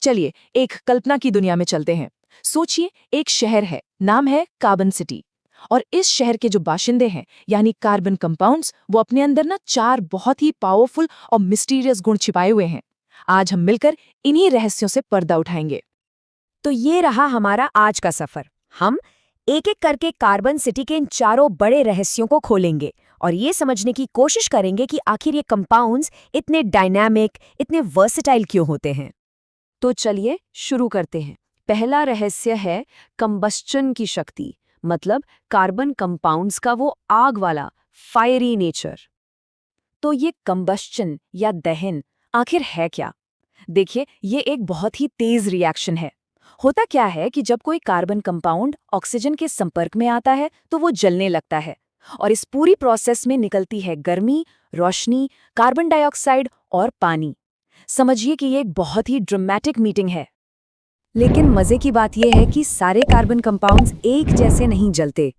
चलिए एक कल्पना की दुनिया में चलते हैं। सोचिए एक शहर है, नाम है कार्बन सिटी। और इस शहर के जो बाशिंदे हैं यानी कार्बन कंपाउंड्स, वो अपने अंदर ना 4 बहुत ही पावरफुल और मिस्टीरियस गुण छिपाए हुए हैं। आज हम मिलकर इन्हीं रहस्यों से पर्दा उठाएंगे। तो ये रहा हमारा आज का सफर। हम एक एक करके कार्बन सिटी के इन चारों बड़े रहस्यों को खोलेंगे और ये समझने की कोशिश करेंगे कि आखिर ये कंपाउंड्स इतने डायनामिक, इतने वर्सेटाइल क्यों होते हैं। तो चलिए शुरू करते हैं। पहला रहस्य है कंबस्चन की शक्ति, मतलब कार्बन कंपाउंड्स का वो आग वाला फायरी नेचर। तो ये कंबस्चन या दहन आखिर है क्या? देखिए, ये एक बहुत ही तेज रिएक्शन है। होता क्या है कि जब कोई कार्बन कंपाउंड ऑक्सीजन के संपर्क में आता है तो वो जलने लगता है और इस पूरी प्रोसेस में निकलती है गर्मी, रोशनी, कार्बन डाइऑक्साइड और पानी। समझिए कि ये एक बहुत ही ड्रामेटिक मीटिंग है। लेकिन मजे की बात यह है कि सारे कार्बन कंपाउंड्स एक जैसे नहीं जलते।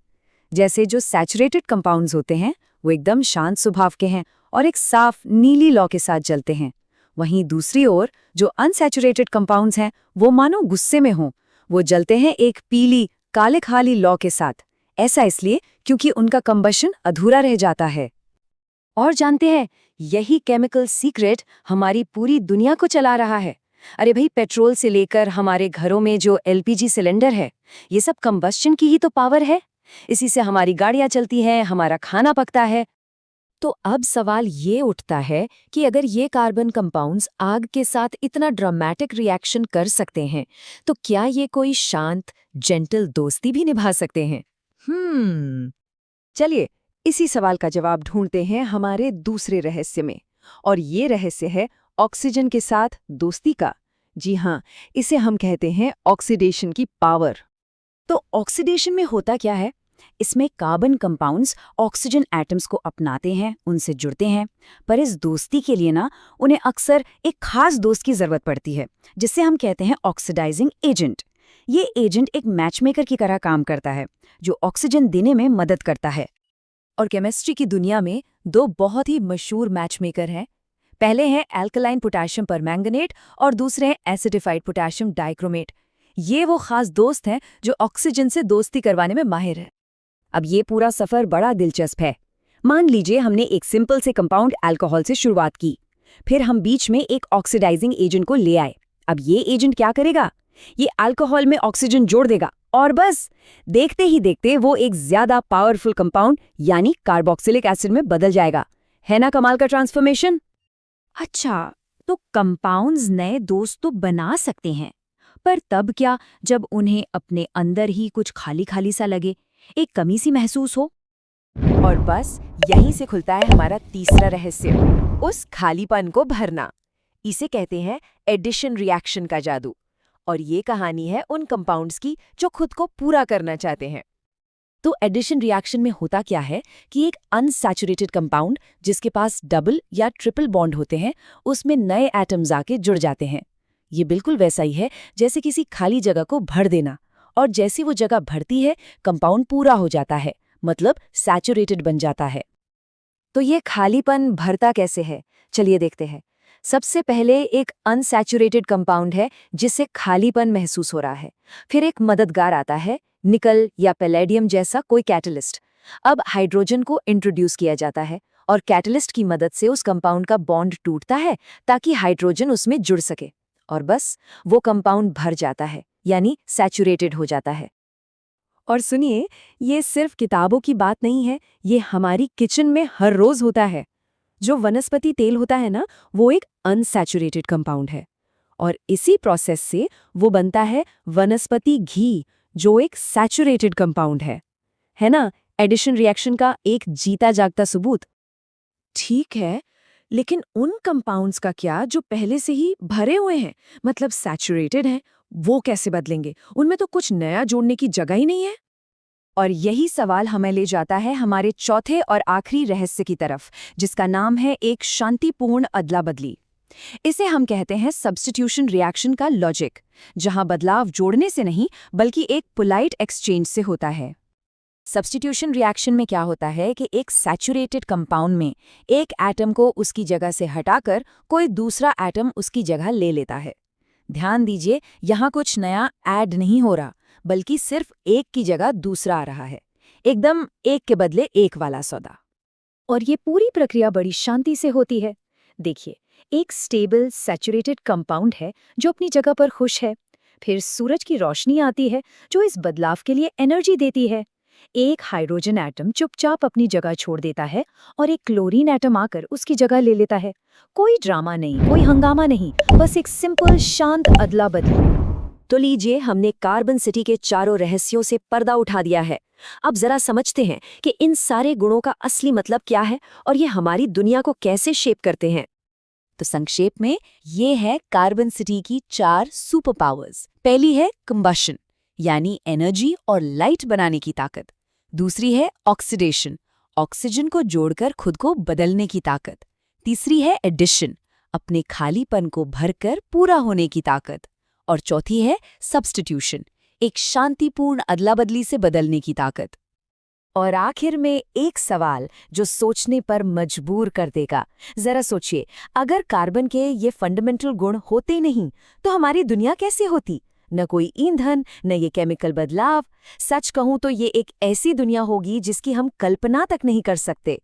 जैसे जो सैचुरेटेड कंपाउंड्स होते हैं वो एकदम शांत स्वभाव के हैं और एक साफ नीली लौ के साथ जलते हैं। वहीं दूसरी ओर जो अनसैचुरेटेड कंपाउंड्स हैं वो मानो गुस्से में हों, वो जलते हैं एक पीली काले खाली लौ के साथ। ऐसा इसलिए क्योंकि उनका कंबशन अधूरा रह जाता है। और जानते हैं, यही केमिकल सीक्रेट हमारी पूरी दुनिया को चला रहा है। अरे भाई, पेट्रोल से लेकर हमारे घरों में जो एलपीजी सिलेंडर है, ये सब कंबस्चन की ही तो पावर है। इसी से हमारी गाड़ियां चलती हैं, हमारा खाना पकता है। तो अब सवाल ये उठता है कि अगर ये कार्बन कंपाउंड्स आग के साथ इतना ड्रामेटिक रिएक्शन कर सकते हैं, तो क्या ये कोई शांत, जेंटल दोस्ती भी निभा सकते हैं? चलिए इसी सवाल का जवाब ढूंढते हैं हमारे दूसरे रहस्य में। और ये रहस्य है ऑक्सीजन के साथ दोस्ती का। जी हाँ, इसे हम कहते हैं ऑक्सीडेशन की पावर। तो ऑक्सीडेशन में होता क्या है? इसमें कार्बन कंपाउंड्स ऑक्सीजन एटम्स को अपनाते हैं, उनसे जुड़ते हैं। पर इस दोस्ती के लिए ना उन्हें अक्सर एक खास दोस्त की जरूरत पड़ती है, जिसे हम कहते हैं ऑक्सीडाइजिंग एजेंट। ये एजेंट एक मैचमेकर की तरह काम करता है, जो ऑक्सीजन देने में मदद करता है। और केमिस्ट्री की दुनिया में 2 बहुत ही मशहूर मैचमेकर हैं। पहले हैं एल्कलाइन पोटेशियम परमैंगनेट और दूसरे हैं एसिडिफाइड पोटेशियम डाइक्रोमेट। ये वो खास दोस्त हैं जो ऑक्सीजन से दोस्ती करवाने में माहिर है। अब ये पूरा सफर बड़ा दिलचस्प है। मान लीजिए हमने एक सिंपल से कंपाउंड अल्कोहल से शुरुआत की, फिर हम बीच में एक ऑक्सीडाइजिंग एजेंट को ले आए। अब ये एजेंट क्या करेगा? ये अल्कोहल में ऑक्सीजन जोड़ देगा और बस देखते ही देखते वो एक ज्यादा पावरफुल कंपाउंड यानी कार्बोक्सिलिक एसिड में बदल जाएगा। है ना कमाल का ट्रांसफॉर्मेशन? अच्छा, तो कंपाउंड्स नए दोस्त तो बना सकते हैं, पर तब क्या जब उन्हें अपने अंदर ही कुछ खाली खाली सा लगे, एक कमी सी महसूस हो? और बस यहीं से खुलता है हमारा तीसरा रहस्य, उस खालीपन को भरना। इसे कहते हैं एडिशन रिएक्शन का जादू। और ये कहानी है उन कंपाउंड्स की जो खुद को पूरा करना चाहते हैं। तो एडिशन रिएक्शन में होता क्या है कि एक अनसैचुरेटेड कंपाउंड जिसके पास डबल या ट्रिपल बॉन्ड होते हैं, उसमें नए एटम्स आके जुड़ जाते हैं। ये बिल्कुल वैसा ही है जैसे किसी खाली जगह को भर देना। और जैसी वो जगह भरती है, कंपाउंड पूरा हो जाता है, मतलब सैचुरेटेड बन जाता है। तो ये खालीपन भरता कैसे है? चलिए देखते हैं। सबसे पहले एक अनसैचुरेटेड कंपाउंड है जिसे खालीपन महसूस हो रहा है। फिर एक मददगार आता है, निकल या पैलेडियम जैसा कोई कैटलिस्ट। अब हाइड्रोजन को इंट्रोड्यूस किया जाता है और कैटलिस्ट की मदद से उस कंपाउंड का बॉन्ड टूटता है ताकि हाइड्रोजन उसमें जुड़ सके। और बस वो कंपाउंड भर जाता है, यानी सैचुरेटेड हो जाता है। और सुनिए, ये सिर्फ किताबों की बात नहीं है, ये हमारी किचन में हर रोज होता है। जो वनस्पति तेल होता है ना, वो एक अनसैचुरेटेड कंपाउंड है और इसी प्रोसेस से वो बनता है वनस्पति घी, जो एक सैचुरेटेड कंपाउंड है ना? एडिशन रिएक्शन का एक जीता जागता सबूत। ठीक है, लेकिन उन कंपाउंड्स का क्या जो पहले से ही भरे हुए हैं, मतलब सैचुरेटेड हैं? वो कैसे बदलेंगे? उनमें तो कुछ नया जोड़ने की जगह ही नहीं है। और यही सवाल हमें ले जाता है हमारे चौथे और आखिरी रहस्य की तरफ, जिसका नाम है एक शांतिपूर्ण अदला बदली। इसे हम कहते हैं सब्स्टिट्यूशन रिएक्शन का लॉजिक, जहां बदलाव जोड़ने से नहीं बल्कि एक पोलाइट एक्सचेंज से होता है। सब्स्टिट्यूशन रिएक्शन में क्या होता है कि एक सैचुरेटेड कंपाउंड में एक एटम को उसकी जगह से हटाकर कोई दूसरा एटम उसकी जगह ले लेता है। ध्यान दीजिए, यहाँ कुछ नया ऐड नहीं हो रहा, बल्कि सिर्फ एक की जगह दूसरा आ रहा है। एकदम एक के बदले एक वाला सौदा। और ये पूरी प्रक्रिया बड़ी शांति से होती है। देखिए, एक स्टेबल सैचुरेटेड कंपाउंड है जो अपनी जगह पर खुश है। फिर सूरज की रोशनी आती है जो इस बदलाव के लिए एनर्जी देती है। एक हाइड्रोजन एटम चुपचाप अपनी जगह छोड़ देता है और एक क्लोरीन एटम आकर उसकी जगह ले लेता है। कोई ड्रामा नहीं, कोई हंगामा नहीं, बस एक सिंपल शांत अदला बदली। तो लीजिए, हमने कार्बन सिटी के चारों रहस्यों से पर्दा उठा दिया है। अब जरा समझते हैं कि इन सारे गुणों का असली मतलब क्या है और ये हमारी दुनिया को कैसे शेप करते हैं। तो संक्षेप में ये है कार्बन सिटी की 4 सुपर पावर्स। पहली है कंबशन, यानी एनर्जी और लाइट बनाने की ताकत। दूसरी है ऑक्सीडेशन, ऑक्सीजन को जोड़कर खुद को बदलने की ताकत। तीसरी है एडिशन, अपने खालीपन को भरकर पूरा होने की ताकत। और चौथी है सब्स्टिट्यूशन, एक शांतिपूर्ण अदला बदली से बदलने की ताकत। और आखिर में एक सवाल जो सोचने पर मजबूर कर देगा। जरा सोचिए, अगर कार्बन के ये फंडामेंटल गुण होते नहीं तो हमारी दुनिया कैसे होती? न कोई ईंधन, न ये केमिकल बदलाव। सच कहूं तो ये एक ऐसी दुनिया होगी जिसकी हम कल्पना तक नहीं कर सकते।